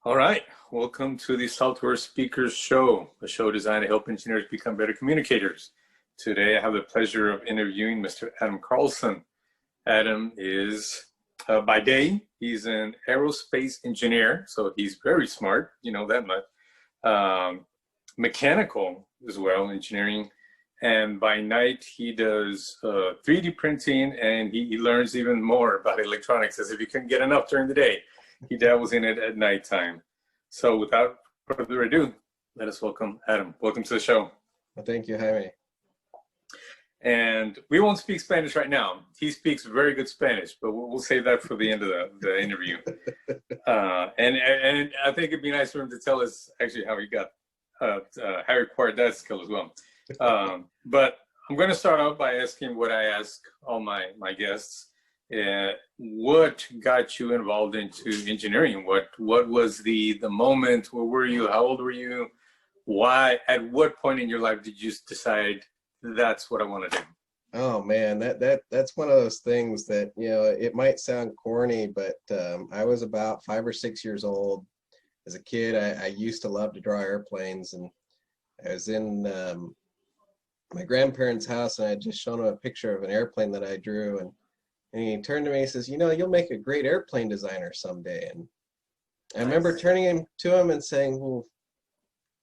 All right, welcome to the Software Speakers Show, a show designed to help engineers become better communicators. Today, I have the pleasure of interviewing Mr. Adam Carlson. Adam is, by day, he's an aerospace engineer, so he's very smart, you know that much. Mechanical as well, engineering. And by night, he does 3D printing, and he learns even more about electronics, as if he couldn't get enough during the day. He dabbles in it at nighttime. So without further ado, let us welcome Adam. Welcome to the show. Well, thank you, Jaime. And we won't speak Spanish right now. He speaks very good Spanish, but we'll save that for the end of the interview. And I think it'd be nice for him to tell us actually how he got, how he acquired that skill as well. But I'm going to start out by asking what I ask all my guests. What got you involved into engineering? What was the moment? Where were you? How old were you? Why? At what point in your life did you decide that's what I want to do? Oh man, that's one of those things that, you know, it might sound corny, but I was about 5 or 6 years old. As a kid, I used to love to draw airplanes, and I was in my grandparents' house, and I had just shown him a picture of an airplane that I drew, and he turned to me and says, "You know, you'll make a great airplane designer someday." And I remember turning to him and saying, "Well,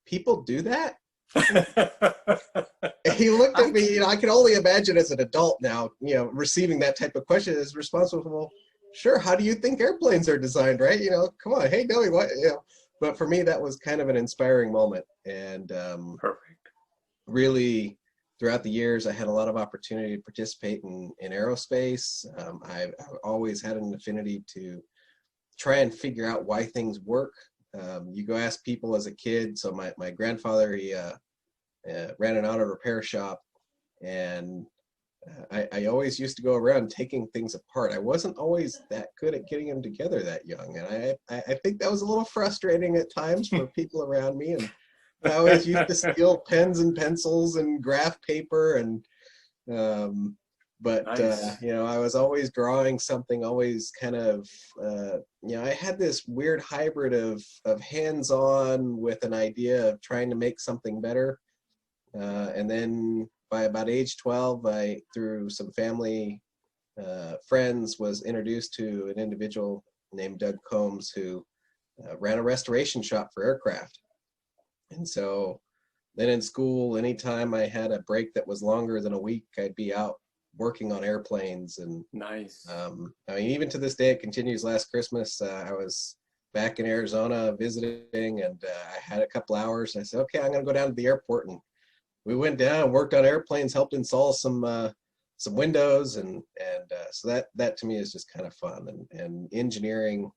people do that?" And he looked at me, you know, I can only imagine as an adult now, you know, receiving that type of question. His response was, "Well, sure, how do you think airplanes are designed, right? You know, come on, hey, Billy, what?" You know, but for me, that was kind of an inspiring moment. And Perfect. Really, throughout the years, I had a lot of opportunity to participate in aerospace. I've always had an affinity to try and figure out why things work. You go ask people as a kid. So my grandfather, he ran an auto repair shop, and I always used to go around taking things apart. I wasn't always that good at getting them together that young, and I think that was a little frustrating at times for people around me. And I always used to steal pens and pencils and graph paper, and Nice. you know, I was always drawing something, always kind of you know, I had this weird hybrid of hands-on with an idea of trying to make something better. And then by about age 12, I, through some family friends, was introduced to an individual named Doug Combs, who ran a restoration shop for aircraft. And so then in school, anytime I had a break that was longer than a week, I'd be out working on airplanes. And Nice. I mean, even to this day, it continues. Last Christmas, I was back in Arizona visiting, and I had a couple hours. And I said, okay, I'm going to go down to the airport. And we went down, worked on airplanes, helped install some windows. And so that to me is just kind of fun. And engineering,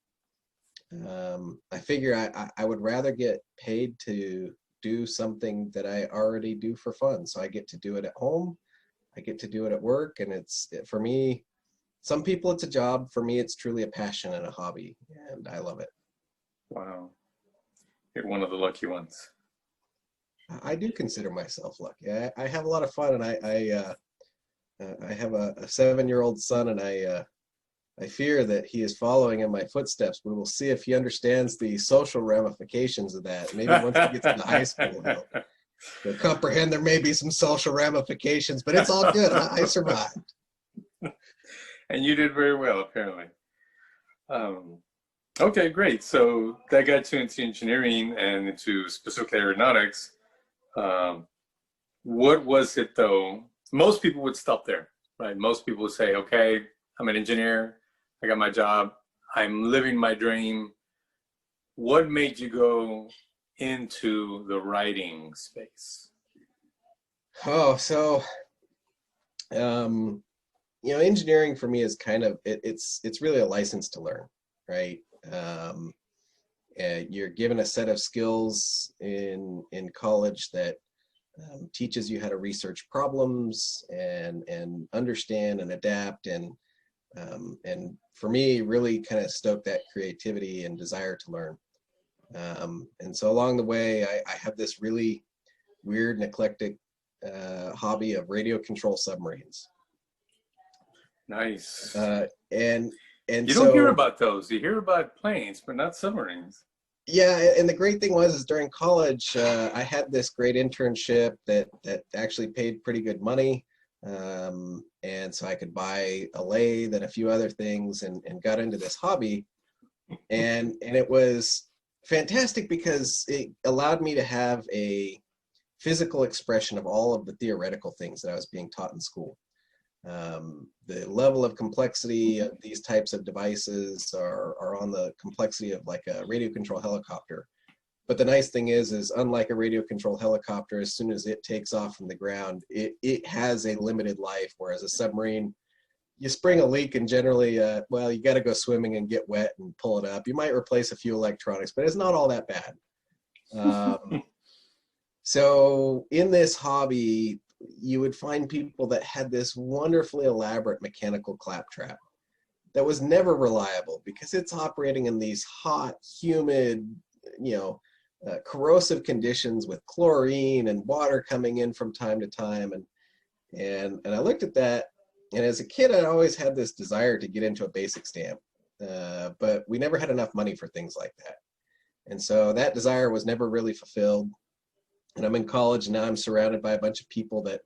I figure I would rather get paid to do something that I already do for fun. So I get to do it at home, I get to do it at work, and for me, some people it's a job. For me, it's truly a passion and a hobby, and I love it. Wow. You're one of the lucky ones. I do consider myself lucky. I have a lot of fun, and I have a 7-year-old son, and I fear that he is following in my footsteps. We will see if he understands the social ramifications of that. Maybe once he gets into high school, he'll comprehend there may be some social ramifications, but it's all good. I survived. And you did very well, apparently. Okay, great. So that got you into engineering and into specifically aeronautics. What was it, though? Most people would stop there, right? Most people would say, okay, I'm an engineer. I got my job. I'm living my dream. What made you go into the writing space? Oh, so, you know, engineering for me is kind of, it's really a license to learn, right? You're given a set of skills in college that teaches you how to research problems and understand and adapt, and for me, really kind of stoked that creativity and desire to learn. And so along the way, I have this really weird and eclectic hobby of radio control submarines. Nice. And you don't hear about those. You hear about planes, but not submarines. Yeah, and the great thing was is during college, I had this great internship that actually paid pretty good money. And so I could buy a lathe and a few other things and got into this hobby. And it was fantastic because it allowed me to have a physical expression of all of the theoretical things that I was being taught in school. The level of complexity of these types of devices are on the complexity of like a radio control helicopter. But the nice thing is unlike a radio control helicopter, as soon as it takes off from the ground, it has a limited life, whereas a submarine, you spring a leak and generally, well, you got to go swimming and get wet and pull it up. You might replace a few electronics, but it's not all that bad. So in this hobby, you would find people that had this wonderfully elaborate mechanical claptrap that was never reliable because it's operating in these hot, humid, corrosive conditions with chlorine and water coming in from time to time. And I looked at that, and as a kid, I always had this desire to get into a basic stamp, but we never had enough money for things like that. And so that desire was never really fulfilled. And I'm in college, and now I'm surrounded by a bunch of people that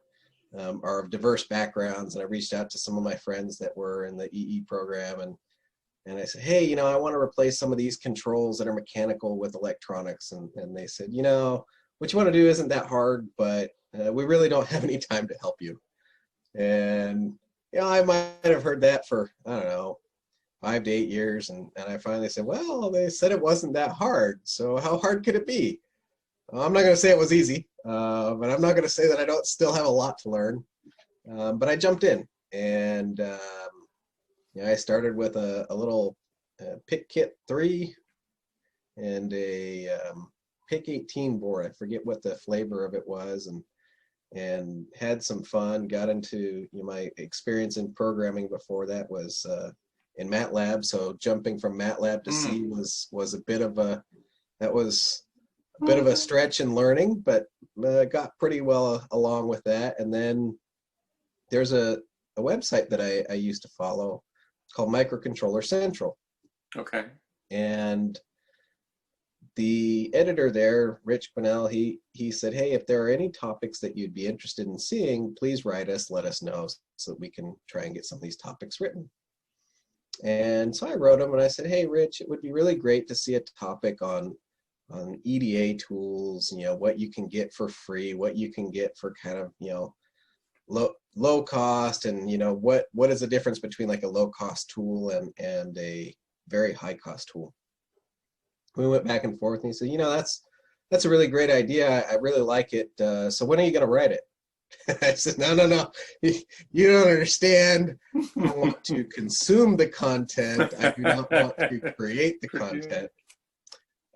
are of diverse backgrounds. And I reached out to some of my friends that were in the EE program, and I said, hey, I want to replace some of these controls that are mechanical with electronics. And they said, what you want to do isn't that hard, but we really don't have any time to help you. And, I might have heard that for, I don't know, 5 to 8 years. And I finally said, well, they said it wasn't that hard. So how hard could it be? I'm not going to say it was easy, but I'm not going to say that I don't still have a lot to learn. But I jumped in, and I started with a little PIC Kit 3 and a PIC 18 board. I forget what the flavor of it was, and had some fun. Got into my experience in programming before that was in MATLAB. So jumping from MATLAB to C was a bit of a stretch in learning, but got pretty well along with that. And then there's a website that I used to follow called Microcontroller Central. Okay. And the editor there, Rich Quinnell, he said, hey, if there are any topics that you'd be interested in seeing, please write us, let us know so that we can try and get some of these topics written. And so I wrote him and I said, hey, Rich, it would be really great to see a topic on EDA tools, what you can get for free, what you can get for kind of, low cost, and, what is the difference between like a low cost tool and a very high cost tool. We went back and forth, and he said, that's a really great idea. I really like it. So when are you going to write it? I said, no. You don't understand. I want to consume the content. I do not want to create the content.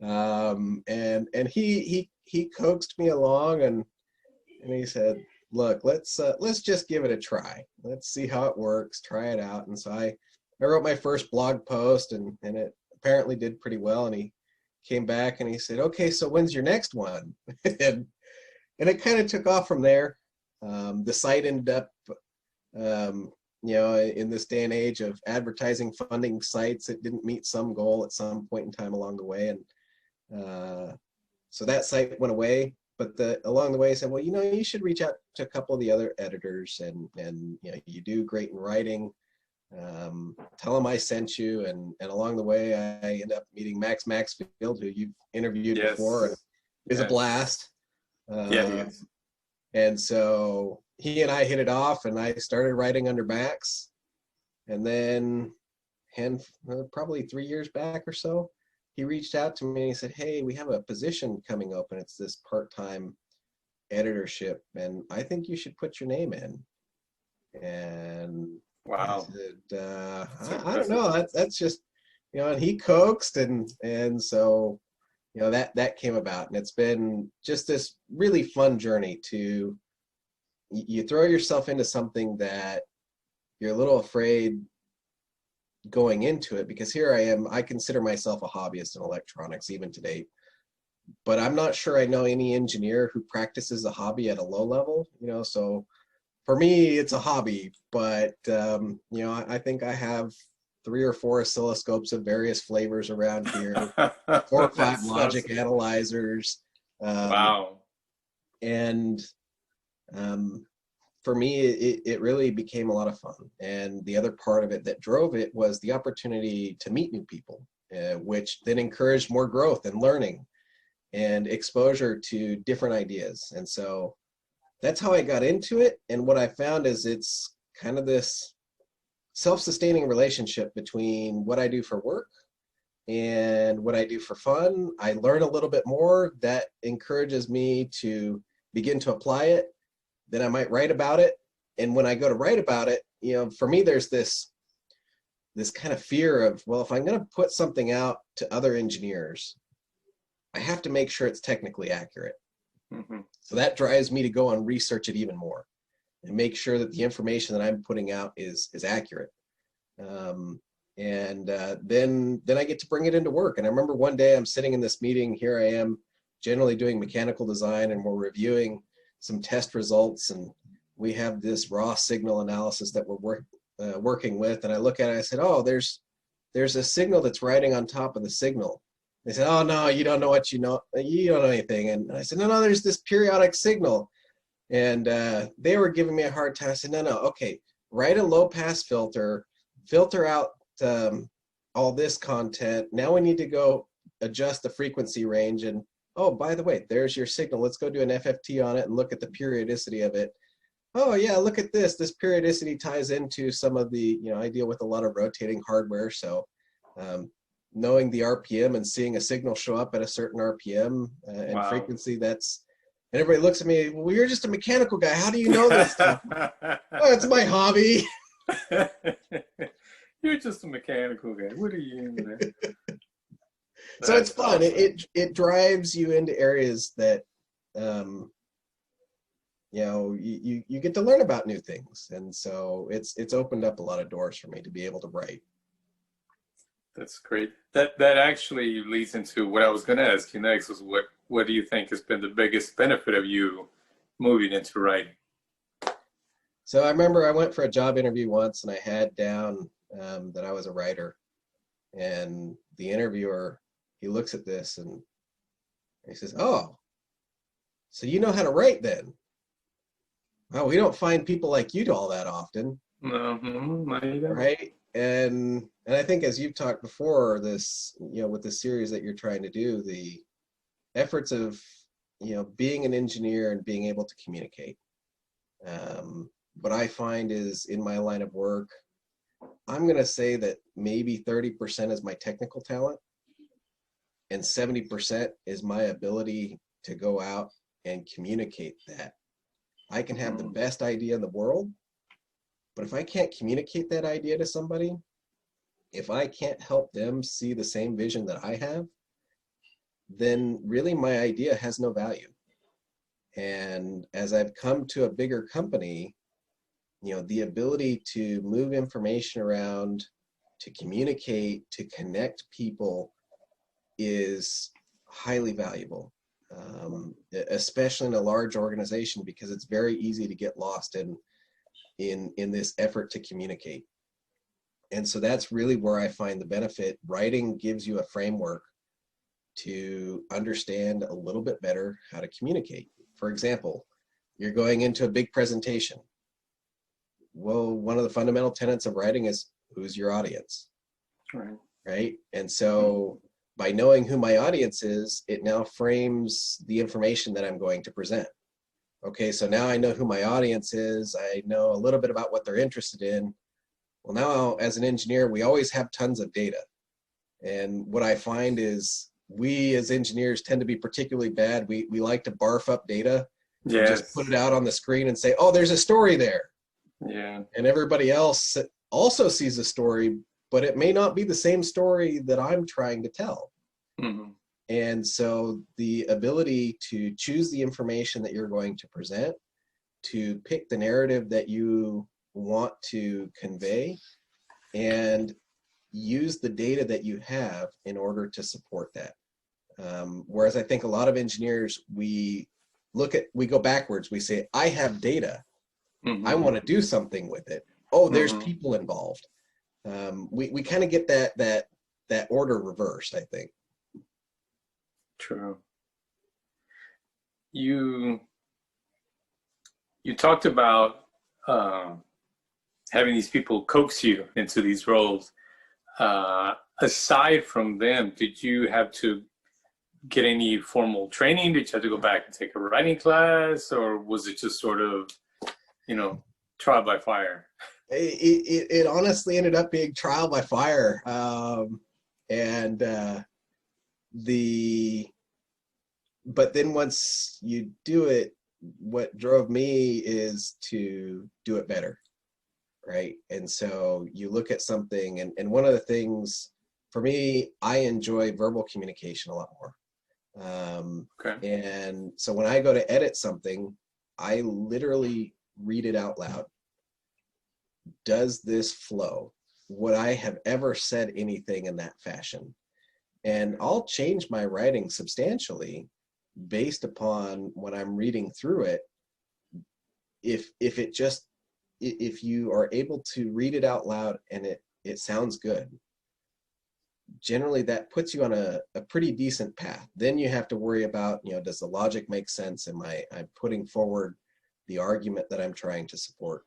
And he coaxed me along, and he said, look, let's just give it a try. Let's see how it works, try it out. And so I wrote my first blog post, and it apparently did pretty well. And he came back and he said, okay, so when's your next one? and it kind of took off from there. The site ended up, in this day and age of advertising funding sites, it didn't meet some goal at some point in time along the way. And so that site went away, but along the way I said, well, you should reach out to a couple of the other editors, and you do great in writing. Tell them I sent you, and along the way I ended up meeting Max Maxfield, who you've interviewed before, and is a blast. And so he and I hit it off, and I started writing under Max, and then probably 3 years back or so, he reached out to me and he said, hey, we have a position coming open. It's this part-time editorship, and I think you should put your name in. And wow, I said, I don't know. That's just, and he coaxed, and so, that came about. And it's been just this really fun journey to, you throw yourself into something that you're a little afraid going into it, because here I am, I consider myself a hobbyist in electronics even to date, but I'm not sure I know any engineer who practices a hobby at a low level, so for me it's a hobby, but I think I have 3 or 4 oscilloscopes of various flavors around here, 4 or 5 logic analyzers. Wow. And for me, it really became a lot of fun. And the other part of it that drove it was the opportunity to meet new people, which then encouraged more growth and learning and exposure to different ideas. And so that's how I got into it. And what I found is it's kind of this self-sustaining relationship between what I do for work and what I do for fun. I learn a little bit more that encourages me to begin to apply it. Then I might write about it. And when I go to write about it, you know, for me, there's this kind of fear of, well, if I'm going to put something out to other engineers, I have to make sure it's technically accurate. Mm-hmm. So that drives me to go and research it even more and make sure that the information that I'm putting out is accurate. Then I get to bring it into work. And I remember one day I'm sitting in this meeting, here I am generally doing mechanical design, and we're reviewing some test results, and we have this raw signal analysis that we're working with. And I look at it, I said, oh, there's a signal that's riding on top of the signal. They said, oh, no, you don't know what you know. You don't know anything. And I said, no, there's this periodic signal. And they were giving me a hard time. I said, no, okay, write a low pass filter out all this content. Now we need to go adjust the frequency range. And oh, by the way, there's your signal. Let's go do an FFT on it and look at the periodicity of it. Oh yeah, look at this. This periodicity ties into some of the, you know, I deal with a lot of rotating hardware. So knowing the RPM and seeing a signal show up at a certain RPM and Wow. frequency, and everybody looks at me, well, you're just a mechanical guy. How do you know this stuff? Oh, it's my hobby. You're just a mechanical guy. What are you in there? So it's fun. Awesome. It drives you into areas that, you know, you get to learn about new things. And so it's opened up a lot of doors for me to be able to write. That's great. That actually leads into what I was going to ask you next, was what do you think has been the biggest benefit of you moving into writing? So I remember I went for a job interview once, and I had down that I was a writer. And the interviewer, he looks at this and he says, oh, so you know how to write then? Well, we don't find people like you all that often. Right? And I think, as you've talked before, this, you know, with the series that you're trying to do, the efforts of, you know, being an engineer and being able to communicate. What I find is, in my line of work, I'm going to say that maybe 30% is my technical talent and 70% is my ability to go out and communicate that. I can have the best idea in the world, but if I can't communicate that idea to somebody, if I can't help them see the same vision that I have, then really my idea has no value. And as I've come to a bigger company, you know, the ability to move information around, to communicate, to connect people is highly valuable, especially in a large organization, because it's very easy to get lost in this effort to communicate. And so that's really where I find the benefit. Writing gives you a framework to understand a little bit better how to communicate. For example, you're going into a big presentation. Well, one of the fundamental tenets of writing is, who's your audience? Right? And so by knowing who my audience is, it now frames the information that I'm going to present. Okay, so now I know who my audience is. I know a little bit about what they're interested in. Well, now as an engineer, we always have tons of data. And what I find is, we as engineers tend to be particularly bad. We like to barf up data. Yes. And just put it out on the screen and say, oh, there's a story there. Yeah. And everybody else also sees a story, but it may not be the same story that I'm trying to tell. Mm-hmm. And so the ability to choose the information that you're going to present, to pick the narrative that you want to convey, and use the data that you have in order to support that. Whereas I think a lot of engineers, we go backwards. We say, I have data. Mm-hmm. I want to do something with it. Oh, there's people involved. we kind of get that order reversed, I think. True. You talked about having these people coax you into these roles. Aside from them, did you have to get any formal training? Did you have to go back and take a writing class, or was it just sort of, trial by fire? It honestly ended up being trial by fire. But then once you do it, what drove me is to do it better, right? And so you look at something, and one of the things for me, I enjoy verbal communication a lot more. Okay. And so when I go to edit something, I literally read it out loud. Does this flow? Would I have ever said anything in that fashion? And I'll change my writing substantially based upon when I'm reading through it. If you are able to read it out loud and it sounds good, generally that puts you on a pretty decent path. Then you have to worry about, does the logic make sense? Am I putting forward the argument that I'm trying to support?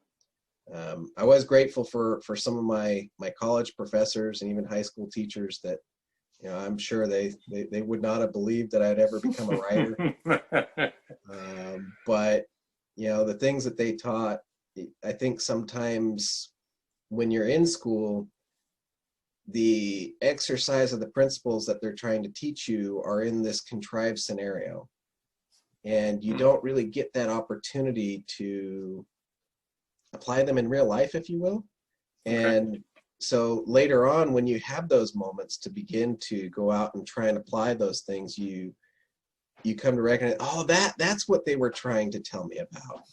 I was grateful for some of my college professors and even high school teachers that, I'm sure they would not have believed that I'd ever become a writer. But, the things that they taught, I think sometimes when you're in school, the exercise of the principles that they're trying to teach you are in this contrived scenario. And you don't really get that opportunity to apply them in real life, if you will. And okay. So later on, when you have those moments to begin to go out and try and apply those things, you come to recognize, oh, that's what they were trying to tell me about.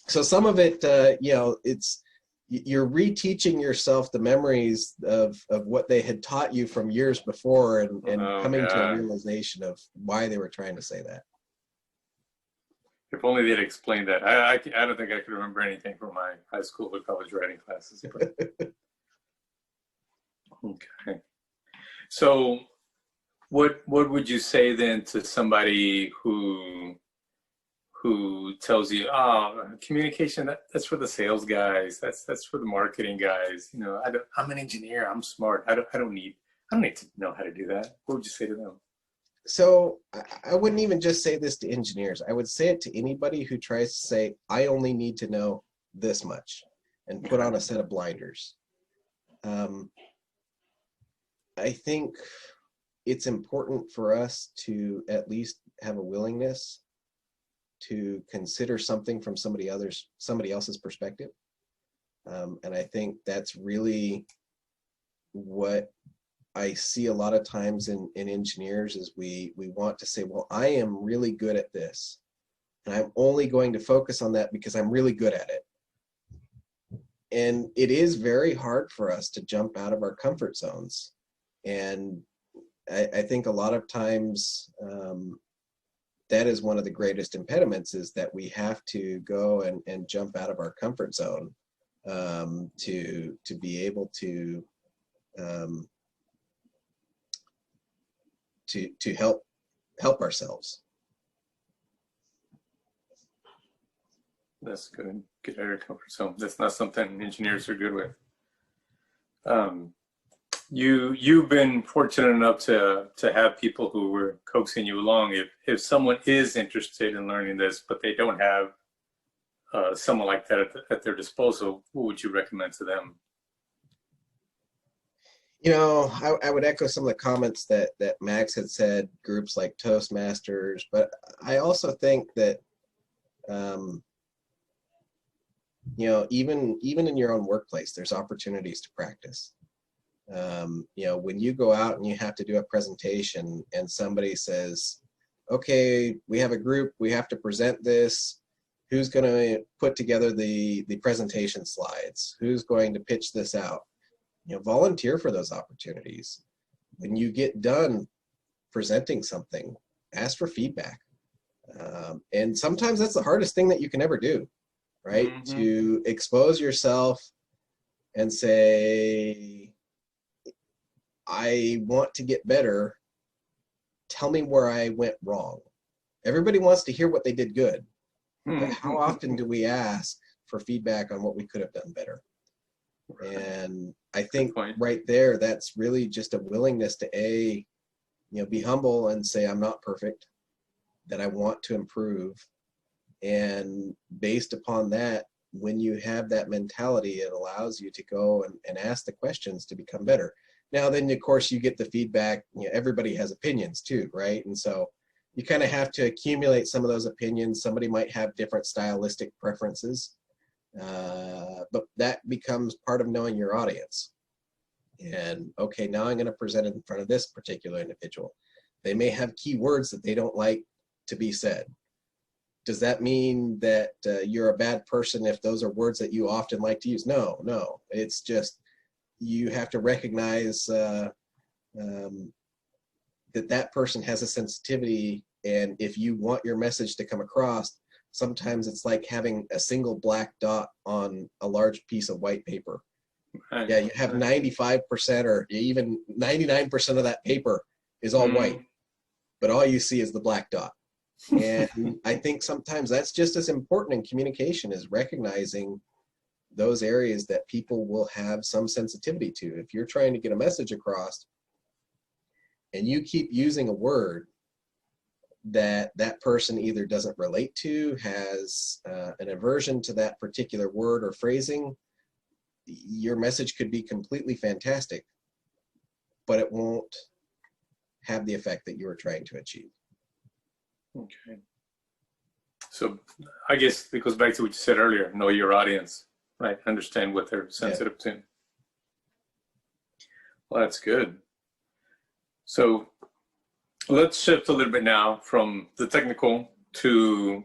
So some of it, it's, you're reteaching yourself the memories of what they had taught you from years before, and coming to a realization of why they were trying to say that. If only they'd explained that. I don't think I could remember anything from my high school or college writing classes. But. Okay. So what would you say then to somebody who tells you, communication, that's for the sales guys, that's for the marketing guys, I'm an engineer, I'm smart, I don't need to know how to do that? What would you say to them? So I wouldn't even just say this to engineers. I would say it to anybody who tries to say, I only need to know this much, and put on a set of blinders. I think it's important for us to at least have a willingness to consider something from somebody else's perspective. And I think that's really what I see a lot of times in engineers is we want to say, well, I am really good at this, and I'm only going to focus on that because I'm really good at it. And it is very hard for us to jump out of our comfort zones. And I think a lot of times that is one of the greatest impediments, is that we have to go and jump out of our comfort zone to be able to help ourselves. That's good. Get out of your comfort zone. That's not something engineers are good with. You've been fortunate enough to have people who were coaxing you along. If someone is interested in learning this, but they don't have someone like that at their disposal, what would you recommend to them? I would echo some of the comments that Max had said, groups like Toastmasters, but I also think that, even in your own workplace, there's opportunities to practice. When you go out and you have to do a presentation and somebody says, okay, we have a group, we have to present this, who's going to put together the presentation slides, who's going to pitch this out? Volunteer for those opportunities. When you get done presenting something, ask for feedback. And sometimes that's the hardest thing that you can ever do, right? Mm-hmm. To expose yourself and say, I want to get better. Tell me where I went wrong. Everybody wants to hear what they did good. But how often do we ask for feedback on what we could have done better? And I think right there, that's really just a willingness to be humble and say, I'm not perfect, that I want to improve. And based upon that, when you have that mentality, it allows you to go and ask the questions to become better. Now, then, of course, you get the feedback. Everybody has opinions too, right? And so you kind of have to accumulate some of those opinions. Somebody might have different stylistic preferences, but that becomes part of knowing your audience. And okay, now I'm going to present it in front of this particular individual. They may have key words that they don't like to be said. Does that mean that you're a bad person if those are words that you often like to use? No. It's just you have to recognize that person has a sensitivity, and if you want your message to come across, sometimes it's like having a single black dot on a large piece of white paper. Right. Yeah, you have 95% or even 99% of that paper is all white, but all you see is the black dot. And I think sometimes that's just as important in communication, is recognizing those areas that people will have some sensitivity to. If you're trying to get a message across and you keep using a word that person either doesn't relate to, has an aversion to that particular word or phrasing, your message could be completely fantastic, but it won't have the effect that you were trying to achieve. Okay. So I guess it goes back to what you said earlier, know your audience, right? Understand what they're sensitive to. Well, that's good. So let's shift a little bit now from the technical to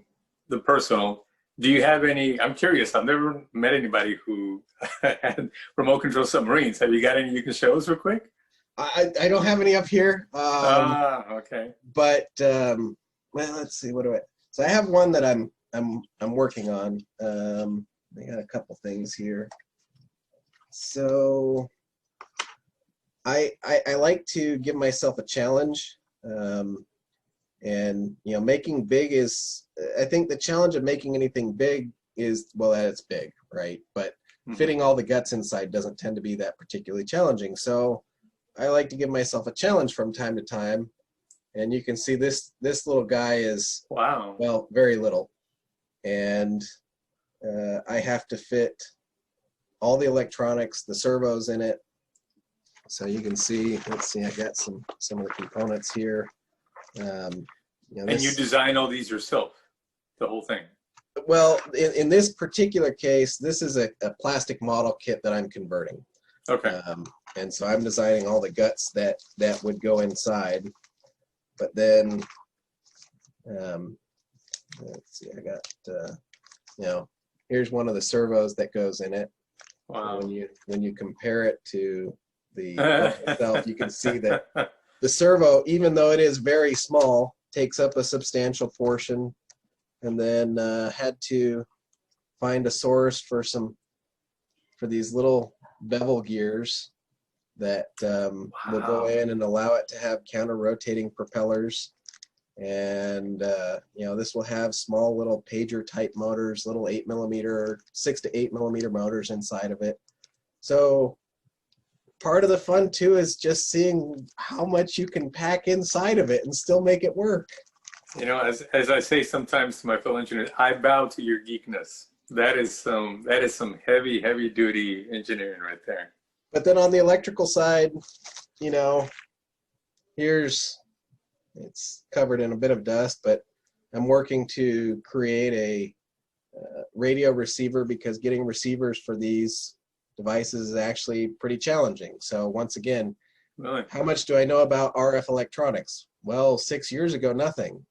the personal. Do you have any, I'm curious, I've never met anybody who had remote control submarines. Have you got any you can show us real quick? I don't have any up here. Okay. But well, let's see. So I have one that I'm working on. I got a couple things here. So I like to give myself a challenge, and making big is. I think the challenge of making anything big is, well, that it's big, right? But fitting all the guts inside doesn't tend to be that particularly challenging. So I like to give myself a challenge from time to time. And you can see this little guy is, wow, well, very little. And I have to fit all the electronics, the servos in it. So you can see, let's see, I got some of the components here. And you design all these yourself, the whole thing? Well, in this particular case, this is a plastic model kit that I'm converting. Okay. And so I'm designing all the guts that would go inside. But then, let's see, I got, here's one of the servos that goes in it. Wow. When you compare it to the itself, you can see that the servo, even though it is very small, takes up a substantial portion. And then had to find a source for these little bevel gears that will go in and allow it to have counter-rotating propellers. And this will have small little pager type motors, little 6 to 8 millimeter motors inside of it. So part of the fun too is just seeing how much you can pack inside of it and still make it work. As I say sometimes to my fellow engineers, I bow to your geekness. That is some heavy duty engineering right there. But then on the electrical side, it's covered in a bit of dust, but I'm working to create a radio receiver, because getting receivers for these devices is actually pretty challenging. So once again, really? How much do I know about RF electronics? Well, 6 years ago, nothing,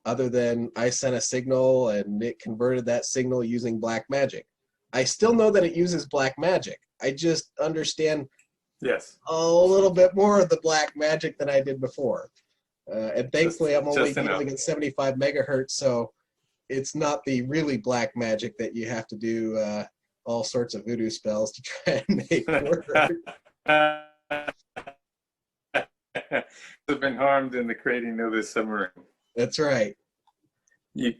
other than I sent a signal and it converted that signal using black magic. I still know that it uses black magic. I just understand a little bit more of the black magic than I did before. And thankfully, I'm only dealing at 75 megahertz, so it's not the really black magic that you have to do all sorts of voodoo spells to try and make work. Have been harmed in the creating of this submarine. That's right. You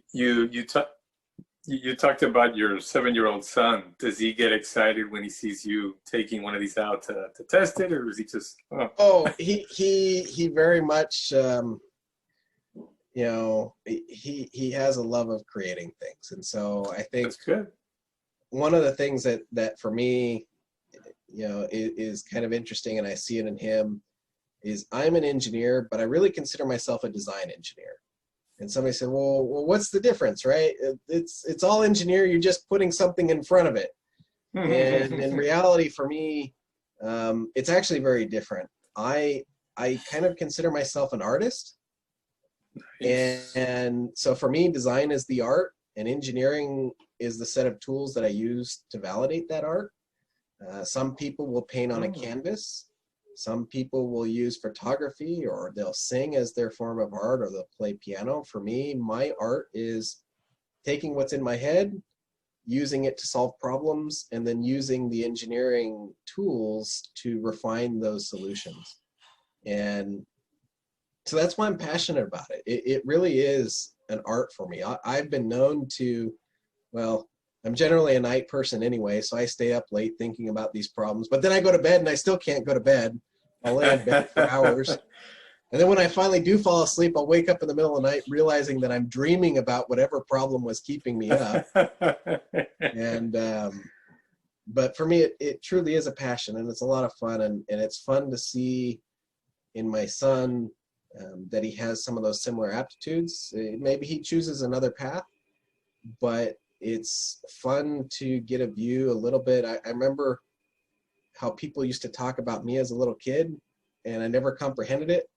talked about your 7-year-old son. Does he get excited when he sees you taking one of these out to test it, or is he just? Oh, Oh, he very much. You know, he has a love of creating things, and so I think that's good. one of the things that for me, you know, is kind of interesting, and I see it in him, is I'm an engineer, but I really consider myself a design engineer. And somebody said, well, what's the difference, right? It's all engineer. You're just putting something in front of it. And in reality, for me, it's actually very different. I kind of consider myself an artist. Nice. And so for me, design is the art, and engineering is the set of tools that I use to validate that art. Some people will paint on a canvas. Some people will use photography, or they'll sing as their form of art, or they'll play piano. For me, my art is taking what's in my head, using it to solve problems, and then using the engineering tools to refine those solutions. And so that's why I'm passionate about it. It really is an art for me. I've been known to, well, I'm generally a night person anyway, so I stay up late thinking about these problems. But then I go to bed and I still can't go to bed. I'll lay in bed for hours. And then when I finally do fall asleep, I'll wake up in the middle of the night realizing that I'm dreaming about whatever problem was keeping me up. And but for me, it truly is a passion, and it's a lot of fun. And it's fun to see in my son that he has some of those similar aptitudes. Maybe he chooses another path, but it's fun to get a view a little bit. I remember how people used to talk about me as a little kid, and I never comprehended it.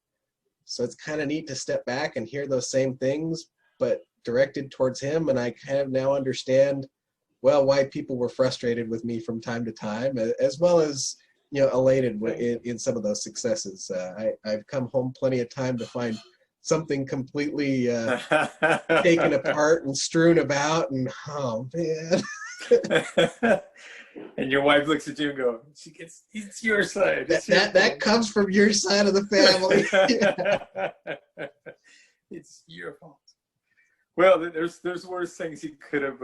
So it's kind of neat to step back and hear those same things, but directed towards him. And I kind of now understand, well, why people were frustrated with me from time to time, as well as, you know, elated in some of those successes. I've come home plenty of time to find something completely taken apart and strewn about, and oh man. And your wife looks at you and goes, it's your side. That comes from your side of the family. It's your fault. Well, there's worse things he could have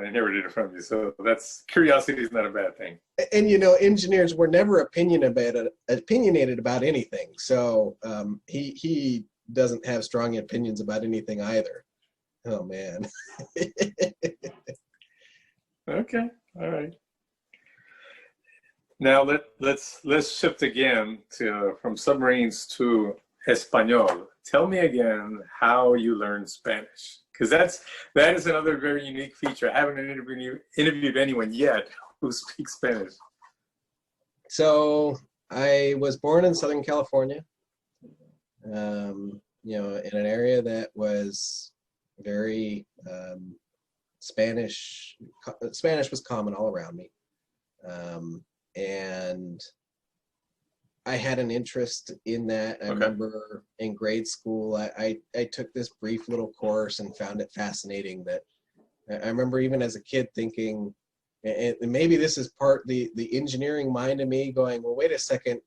inherited from you. So that's, curiosity is not a bad thing. And you know, engineers were never opinionated about anything. So he doesn't have strong opinions about anything either. Oh man. Okay, all right. Now let's shift again from submarines to Espanol. Tell me again how you learned Spanish, because that is another very unique feature. I haven't interviewed anyone yet who speaks Spanish. So I was born in Southern California, you know, in an area that was very Spanish was common all around me. And I had an interest in that. I remember in grade school, I took this brief little course and found it fascinating. That I remember even as a kid thinking, and maybe this is part the engineering mind of me going, well, wait a second,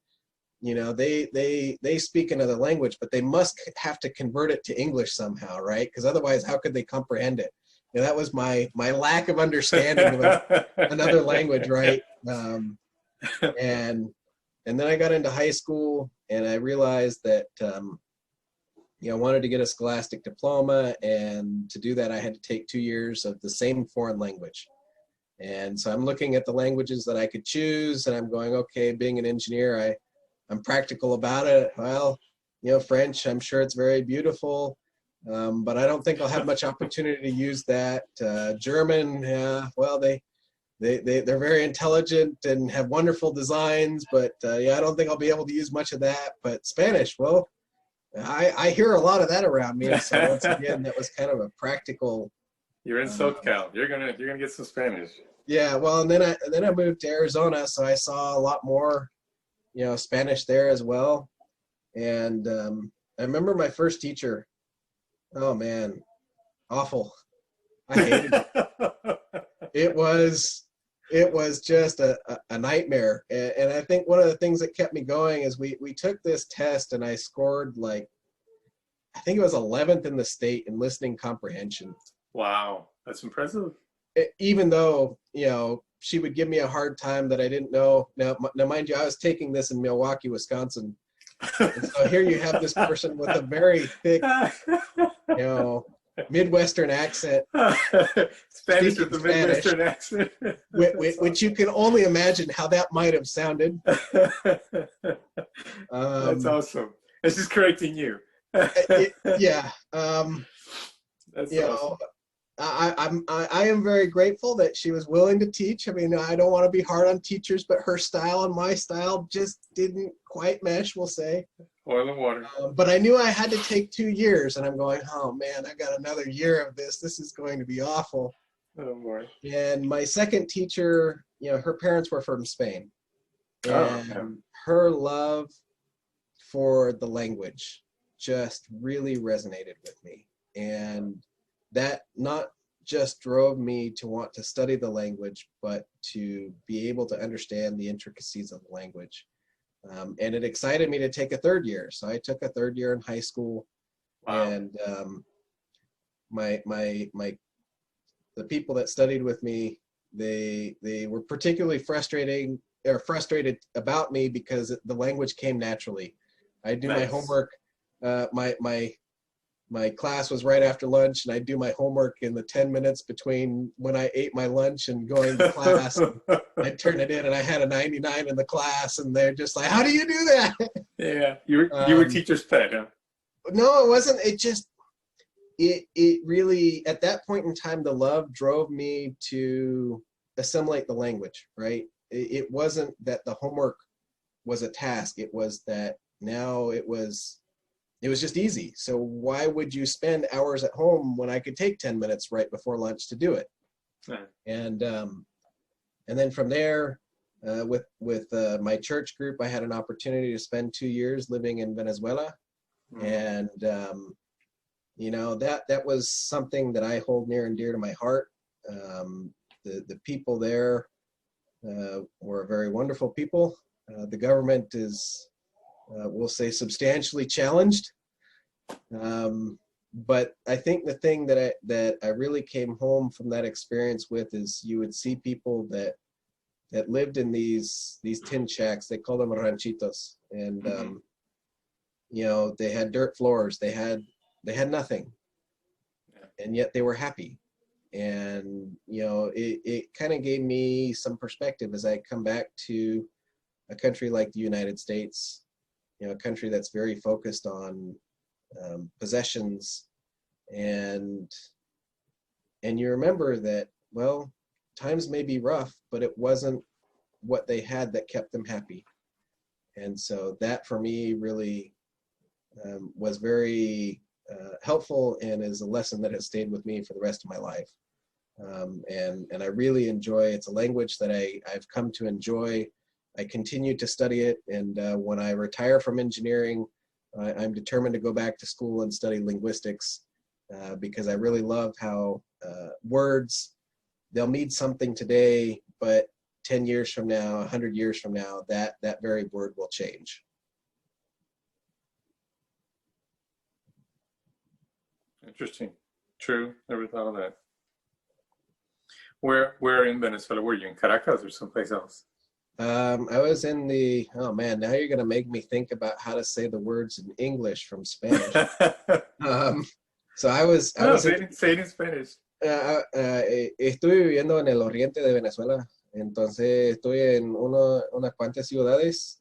you know, they speak another language, but they must have to convert it to English somehow, right? Because otherwise, how could they comprehend it? You know, that was my lack of understanding of another language, right? And then I got into high school, and I realized that you know, I wanted to get a scholastic diploma, and to do that, I had to take 2 years of the same foreign language. And so I'm looking at the languages that I could choose, and I'm going, okay, being an engineer, I'm practical about it. Well, you know, French, I'm sure it's very beautiful, but I don't think I'll have much opportunity to use that. German, well, they're very intelligent and have wonderful designs, but yeah, I don't think I'll be able to use much of that. But Spanish, well, I hear a lot of that around me. And so once again, that was kind of a practical. You're in SoCal. You're gonna get some Spanish. Yeah, well, and then I moved to Arizona, so I saw a lot more, you know, Spanish there as well. And I remember my first teacher. Oh man, awful. I hated it. It was it was just a nightmare. And I think one of the things that kept me going is we took this test and I scored like, I think it was 11th in the state in listening comprehension. Wow, that's impressive. Even though, you know, she would give me a hard time that I didn't know. Now, mind you, I was taking this in Milwaukee, Wisconsin. And so here you have this person with a very thick, you know, Midwestern accent. Spanish with a Midwestern accent. Which you can only imagine how that might have sounded. That's awesome. It's just correcting you. Yeah. That's you awesome. know, I am very grateful that she was willing to teach. I mean, I don't want to be hard on teachers, but her style and my style just didn't quite mesh, we'll say. Oil and water. But I knew I had to take 2 years, and I'm going, oh man, I got another year of this. This is going to be awful. Oh boy. And my second teacher, you know, her parents were from Spain. And okay. her love for the language just really resonated with me. And that not just drove me to want to study the language, but to be able to understand the intricacies of the language. And it excited me to take a third year. So I took a third year in high school. Wow. And the people that studied with me, they were particularly frustrated about me because the language came naturally. I do my homework. My class was right after lunch, and I'd do my homework in the 10 minutes between when I ate my lunch and going to class. I'd turn it in, and I had a 99 in the class, and they're just like, "How do you do that?" Yeah, you were teacher's pet, huh? No, it wasn't. It really, at that point in time, the love drove me to assimilate the language, right? It wasn't that the homework was a task. It was that now it was just easy. So why would you spend hours at home when I could take 10 minutes right before lunch to do it? Right. And then from there, with my church group, I had an opportunity to spend 2 years living in Venezuela. And you know, that was something that I hold near and dear to my heart. The people there were very wonderful people. The government is, we'll say, substantially challenged. But I think the thing that I really came home from that experience with is you would see people that lived in these tin shacks. They call them ranchitos, and you know, they had dirt floors. They had nothing, and yet they were happy. And you know, it kind of gave me some perspective as I come back to a country like the United States, you know, a country that's very focused on possessions, and you remember that, well, times may be rough, but it wasn't what they had that kept them happy. And so that for me really was very helpful, and is a lesson that has stayed with me for the rest of my life. And I really enjoy, it's a language that I've come to enjoy. I continue to study it, and when I retire from engineering, I'm determined to go back to school and study linguistics, because I really love how words, they'll mean something today, but 10 years from now, 100 years from now, that very word will change. Interesting. True. Never thought of that. Where in Venezuela were you? In Caracas or someplace else? I was in the, oh man, now you're going to make me think about how to say the words in English from Spanish. So I was say it in Spanish. Estuve viviendo en el oriente de Venezuela, entonces estoy en unas cuantas ciudades,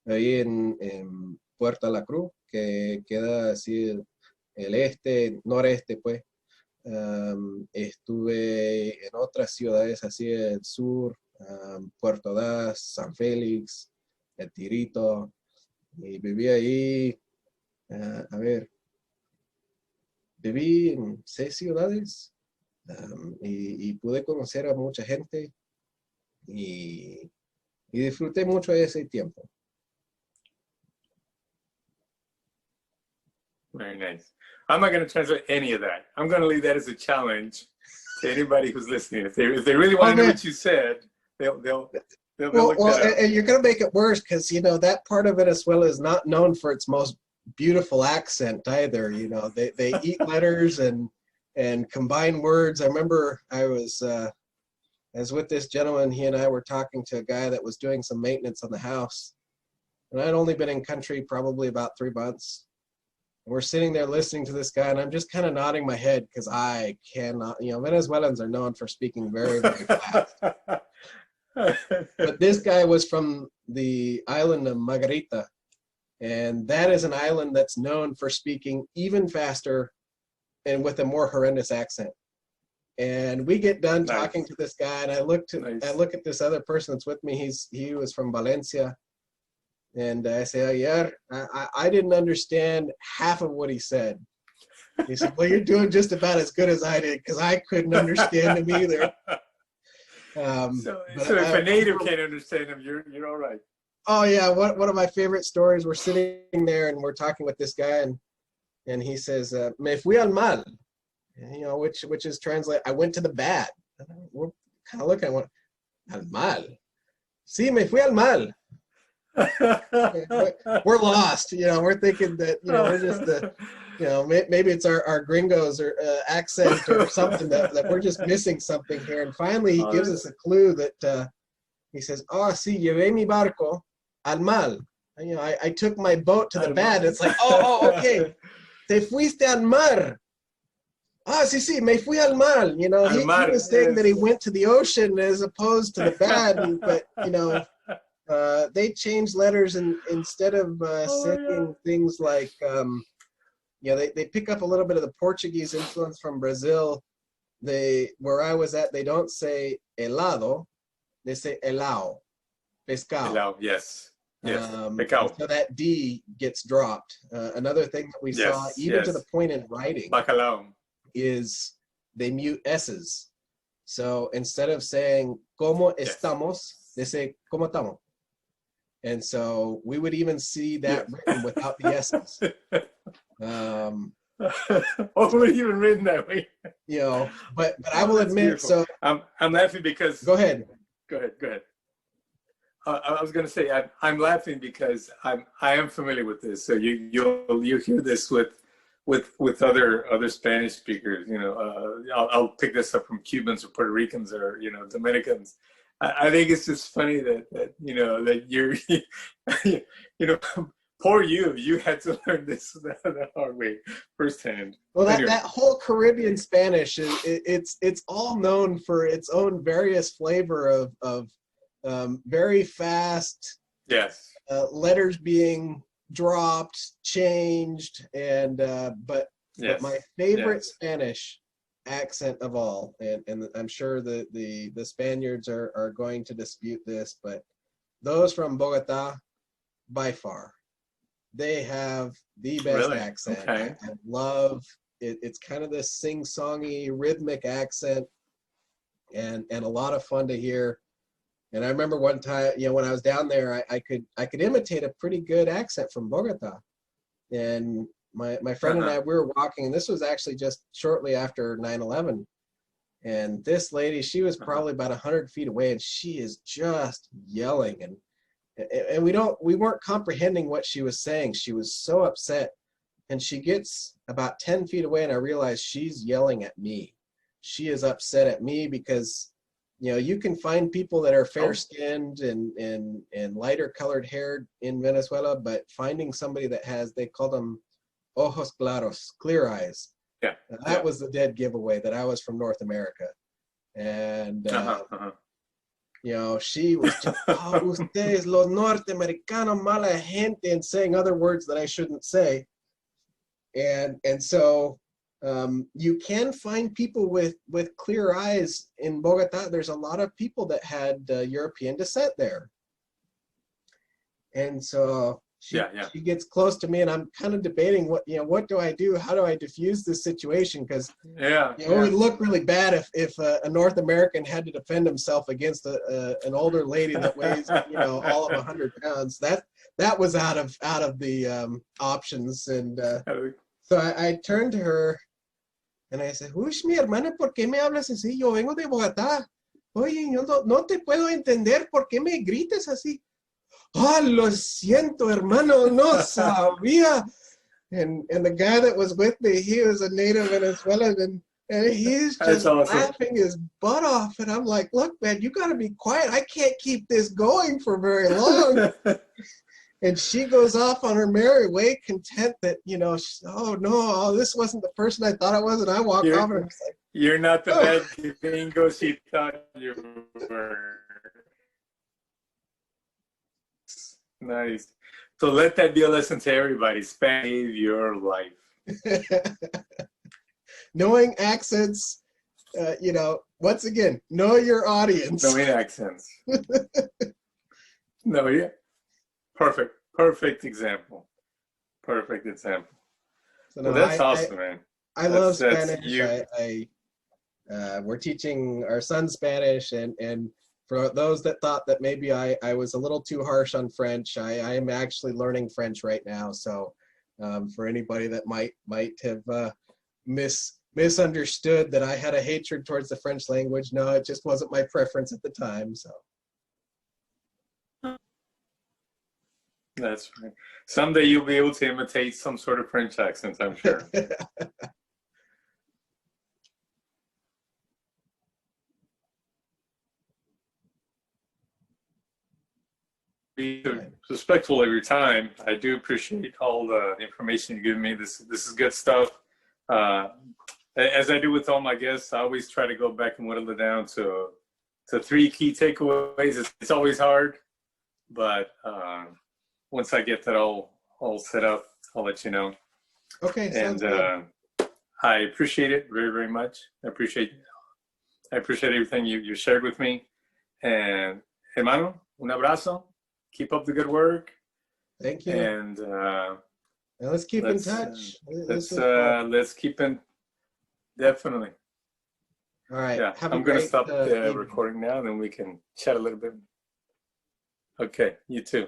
ahí en Puerto La Cruz, que queda así el noreste, pues. Estuve en otras ciudades así del sur, Puerto Das, San Félix, El Tirito, y viví ahí, a ver, viví en 6 ciudades, y pude conocer a mucha gente, y disfruté mucho de ese tiempo. Very nice. I'm not going to translate any of that. I'm going to leave that as a challenge Anybody who's listening, if they really want Oh to know man. what you said, they'll Well, look that up. and you're gonna make it worse because that part of Venezuela is not known for its most beautiful accent either. They eat letters and combine words. I remember I was with this gentleman. He and I were talking to a guy that was doing some maintenance on the house, and I'd only been in country probably about 3 months. And we're sitting there listening to this guy, and I'm just kind of nodding my head because I cannot. Venezuelans are known for speaking very, very fast. But this guy was from the island of Margarita, and that is an island that's known for speaking even faster and with a more horrendous accent. And we get done Nice. talking to this guy, and I look at this other person that's with me. He was from Valencia, and I say, "Oh yeah, I didn't understand half of what he said." He said, "Well, you're doing just about as good as I did because I couldn't understand him either." So if a native can't understand them, you're all right. Oh yeah, one of my favorite stories. We're sitting there and we're talking with this guy, and he says, "Me fui al mal," which is translate, "I went to the bad." We're kind of looking at one, al mal. Sí, me fui al mal. We're lost. We're thinking that we're just maybe it's our gringos or accent or something that we're just missing something here. And finally, he gives us a clue that he says, "Oh, sí, llevé mi barco al mal." I took my boat to the bad. It's like, oh, okay. Te fuiste al mar. Ah, sí, me fui al mal. He was saying that he went to the ocean as opposed to the bad, but they changed letters, and instead of saying things like they pick up a little bit of the Portuguese influence from Brazil. Where I was at, they don't say helado, they say helao, pescado. Helao, yes. Pescado. So that D gets dropped. Another thing that we saw, even to the point in writing, bacalao, is they mute S's. So instead of saying "Cómo estamos," they say "Cómo estamos." And so we would even see that written without the S's. Even written that way. But I will admit, beautiful. So I'm laughing because. Go ahead. Go ahead. I was going to say I'm laughing because I am familiar with this. So you'll hear this with other Spanish speakers. I'll pick this up from Cubans or Puerto Ricans or Dominicans. I think it's just funny that you're poor you had to learn this the hard way firsthand. Well, that whole Caribbean Spanish it's all known for its own various flavor of very fast letters being dropped, changed, and but my favorite Spanish accent of all, and I'm sure that the Spaniards are going to dispute this, but those from Bogota, by far, they have the best accent. Okay. I love it. It's kind of this sing-songy, rhythmic accent, and a lot of fun to hear. And I remember one time, when I was down there, I could imitate a pretty good accent from Bogota. And my friend and I, we were walking, and this was actually just shortly after 9/11. And this lady, she was probably about 100 feet away, and she is just yelling, and we weren't comprehending what she was saying. She was so upset, and she gets about 10 feet away, and I realize she's yelling at me. She is upset at me because you can find people that are fair-skinned and lighter colored hair in Venezuela, but finding somebody that they call them ojos claros, clear eyes. That was the dead giveaway that I was from North America. And she was just, ustedes los norteamericanos, mala gente, and saying other words that I shouldn't say. And so you can find people with clear eyes in Bogota. There's a lot of people that had European descent there. And so she gets close to me, and I'm kind of debating what do I do? How do I diffuse this situation? Because it would look really bad if a North American had to defend himself against an older lady that weighs all of 100 pounds. That was out of the options. And so I turned to her, And I said, uy, mi hermana, ¿por qué me hablas así? Yo vengo de Bogotá. Oye, yo no te puedo entender. ¿Por qué me gritas así? Ah, lo siento, hermano, no sabía. And the guy that was with me, he was a native Venezuelan, and he's That's just awesome. laughing his butt off. And I'm like, look, man, you got to be quiet. I can't keep this going for very long. And she goes off on her merry way, content that, oh, no, this wasn't the person I thought it was. And I walk off and I'm just like, you're not the bad gringo she thought you were. Nice. So let that be a lesson to everybody. Save your life. Knowing accents, once again, know your audience. Knowing accents. No, yeah. Perfect example. Perfect example. So, well, that's awesome, man. I love Spanish. We're teaching our son Spanish, and for those that thought that maybe I was a little too harsh on French, I am actually learning French right now. So for anybody that might have misunderstood that I had a hatred towards the French language, no, it just wasn't my preference at the time. So that's right. Someday you'll be able to imitate some sort of French accent, I'm sure. Be respectful of your time. I do appreciate all the information you give me. This is good stuff. As I do with all my guests, I always try to go back and whittle it down to 3 key takeaways. It's always hard, but once I get that all set up, I'll let you know. Okay, sounds good. I appreciate it very, very much. I appreciate everything you shared with me. And hermano, un abrazo. Keep up the good work. Thank you. And let's keep in touch. Let's keep in, definitely. All right. Yeah, I'm going to stop the recording now, and then we can chat a little bit. Okay, you too.